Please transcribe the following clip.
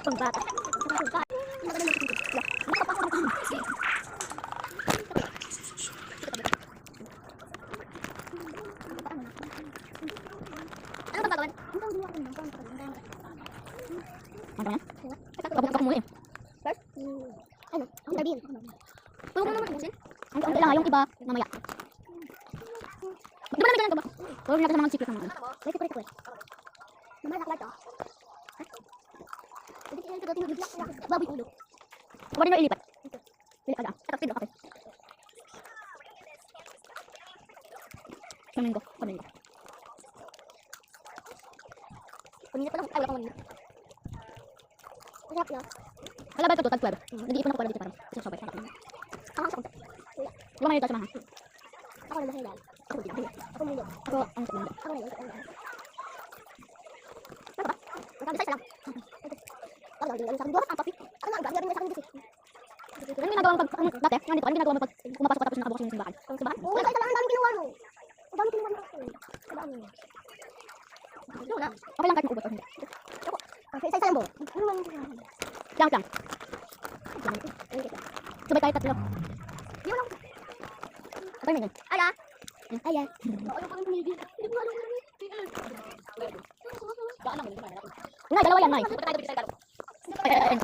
Pambata. Ano ba gagawin? Ano yan? Kapag muli. First? Ano? Ang sabihin. Huwag mo naman ubusin. Ang kailangan yung iba mamaya. Di ba namin ganun ba? Huwag natin sa mga secret naman. Wait, secret. Naman naklat oh. Baboy ulo. Huwag rin yung ilipat. Ilipat lang. Tapos pilo kape. Kamin ko. Kamin ko. Kanina pa lang. Ay, wala kang kanina. Masarap yun. Wala ba ito total 12? Nag-iipon ako pala dito parang. Isang sabay. Ang sa konti. Wala may ito sa mga. Ako na masaya dahil. Ako dito. Ako mulo. Ako ang sa mulo. Ako ngayon. Ano ba? Magkabisay sa lang. Ako lang din. Sa akin. Duwas ang papi. Ako na ang gagawin niya sa akin dito. Ano ginagawa mo pag dati? Yung dito. Ano ginagawa mo pag pumapasok ka tapos nakabukas yung simbahan? Ang simbahan? Oo, kahit lang ang daming ginawa mo. Ang daming ginawa mo. Ang daming. Doon na. Okay lang kahit maubos o hindi. Isa-isa lang mo. Lang. Sabay tayo tatlo. Di mo lang. Abay na yun. Aya. Aya. Ayaw ko ng tumigil. Hindi mo alam namin. Daan naman. Nay, dalawa yan, Nay. Ay.